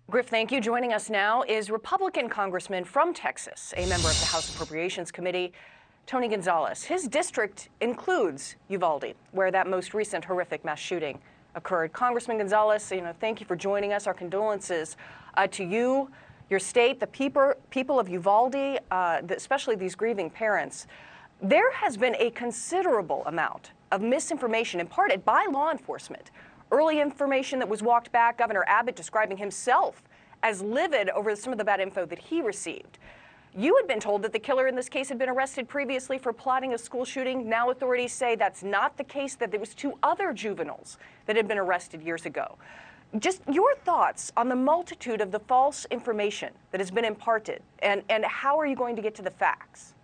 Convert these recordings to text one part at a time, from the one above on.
Griff, thank you. Joining us now is Republican Congressman from Texas, a member of the House Appropriations Committee, Tony Gonzales. His district includes Uvalde, where that most recent horrific mass shooting occurred. Congressman Gonzales, thank you for joining us. Our condolences to you, your state, the people of Uvalde, especially these grieving parents. There has been a considerable amount of misinformation imparted by law enforcement. Early information that was walked back, Governor Abbott describing himself as livid over some of the bad info that he received. You had been told that the killer in this case had been arrested previously for plotting a school shooting. Now authorities say that's not the case, that there was 2 other juveniles that had been arrested years ago. Just your thoughts on the multitude of the false information that has been imparted, and how are you going to get to the facts?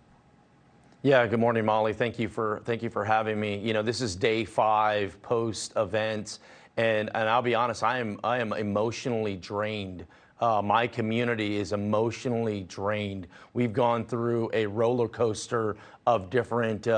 Yeah, good morning, Molly. Thank you for having me. This is day 5 post-event, and I'll be honest, I am emotionally drained. My community is emotionally drained. We've gone through a roller coaster of different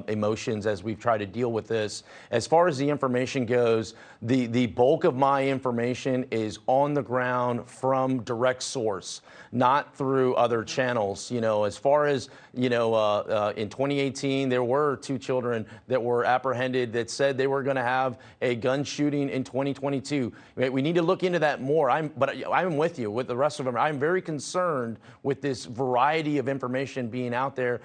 emotions as we've tried to deal with this. As far as the information goes, the bulk of my information is on the ground from direct source, not through other channels. As far as, in 2018, there were 2 children that were apprehended that said they were going to have a gun shooting in 2022. We need to look into that more. I'm with you, with the rest of them. I'm very concerned with this variety of information being out there.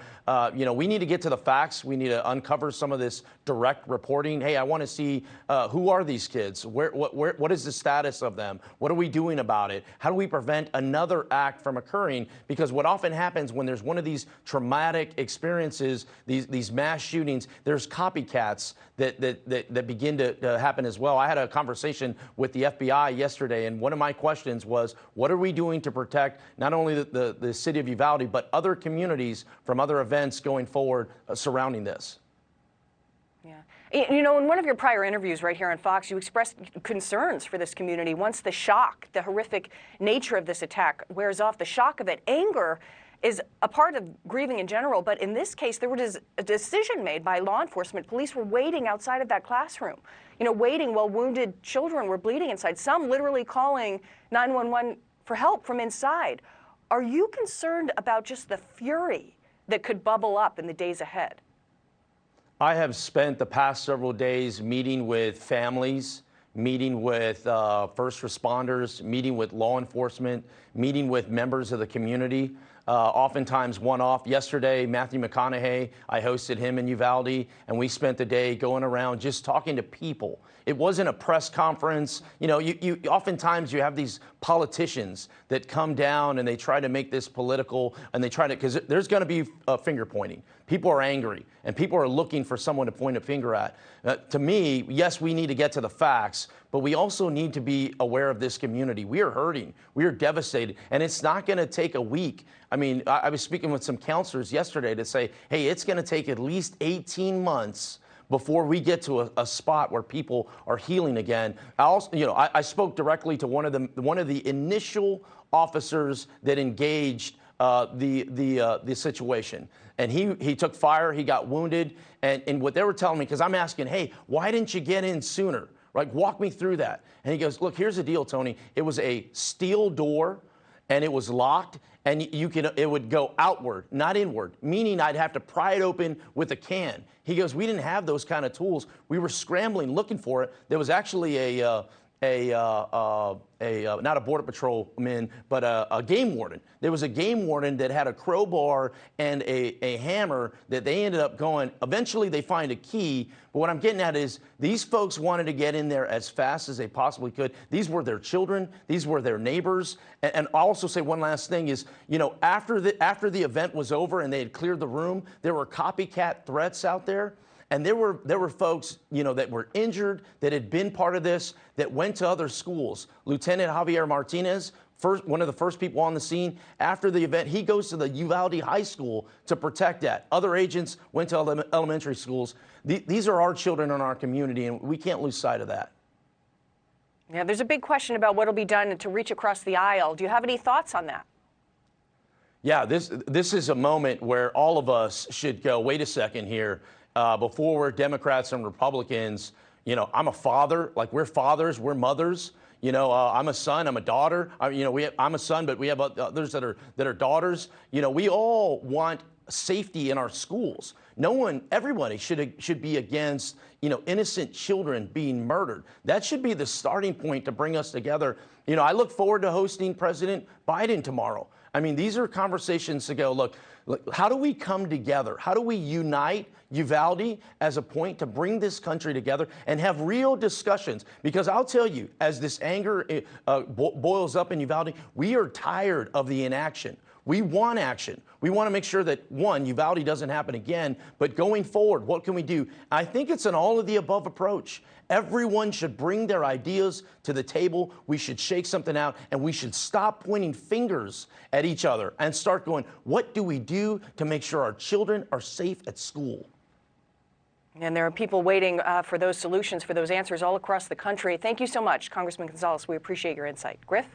We need to get to the facts. We need to uncover some of this direct reporting. Hey, I want to see who are these kids? What is the status of them? What are we doing about it? How do we prevent another act from occurring? Because what often happens when there's one of these traumatic experiences, these mass shootings, there's copycats that begin to happen as well. I had a conversation with the FBI yesterday, and one of my questions was, what are we doing to protect not only the city of Uvalde, but other communities from other events going forward surrounding this? Yeah. In one of your prior interviews right here on Fox, you expressed concerns for this community once the shock, the horrific nature of this attack wears off, the shock of it. Anger is a part of grieving in general, but in this case, there was a decision made by law enforcement. Police were waiting outside of that classroom, waiting while wounded children were bleeding inside, some literally calling 911 for help from inside. Are you concerned about just the fury that could bubble up in the days ahead? I have spent the past several days meeting with families, meeting with first responders, meeting with law enforcement, meeting with members of the community, oftentimes one-off. Yesterday, Matthew McConaughey, I hosted him in Uvalde, and we spent the day going around just talking to people. It wasn't a press conference. Oftentimes you have these politicians that come down and they try to make this political, and because there's going to be finger pointing. People are angry, and people are looking for someone to point a finger at. To me, yes, we need to get to the facts, but we also need to be aware of this community. We are hurting. We are devastated, and it's not going to take a week. I mean, I was speaking with some counselors yesterday to say, hey, it's going to take at least 18 months before we get to a spot where people are healing again. I spoke directly to one of the initial officers that engaged the situation, and he took fire. He got wounded, and what they were telling me, because I'm asking, hey, why didn't you get in sooner? Like, walk me through that. And he goes, look, here's the deal, Tony. It was a steel door, and it was locked, and it would go outward, not inward, meaning I'd have to pry it open with a can. He goes, we didn't have those kind of tools. We were scrambling, looking for it. There was actually not a border patrolman, but a game warden. There was a game warden that had a crowbar and a hammer that they ended up going. Eventually, they find a key. But what I'm getting at is these folks wanted to get in there as fast as they possibly could. These were their children. These were their neighbors. And I'll also say one last thing is, after the event was over and they had cleared the room, there were copycat threats out there. And there were folks, that were injured, that had been part of this, that went to other schools. Lieutenant Javier Martinez, one of the first people on the scene after the event, he goes to the Uvalde High School to protect that. Other agents went to elementary schools. These are our children in our community, and we can't lose sight of that. Yeah, there's a big question about what will be done to reach across the aisle. Do you have any thoughts on that? Yeah, this is a moment where all of us should go, wait a second here. Before we're Democrats and Republicans, I'm a father, like we're fathers, we're mothers. You know, I'm a son, I'm a daughter. I'm a son, but we have others that are daughters. You know, we all want safety in our schools. Everybody should be against, innocent children being murdered. That should be the starting point to bring us together. You know, I look forward to hosting President Biden tomorrow. I mean, these are conversations to go, look, how do we come together? How do we unite Uvalde as a point to bring this country together and have real discussions? Because I'll tell you, as this anger boils up in Uvalde, we are tired of the inaction. We want action. We want to make sure that, one, Uvalde doesn't happen again, but going forward, what can we do? I think it's an all of the above approach. Everyone should bring their ideas to the table. We should shake something out, and we should stop pointing fingers at each other and start going, what do we do to make sure our children are safe at school? And there are people waiting for those solutions, for those answers all across the country. Thank you so much, Congressman Gonzales. We appreciate your insight. Griff?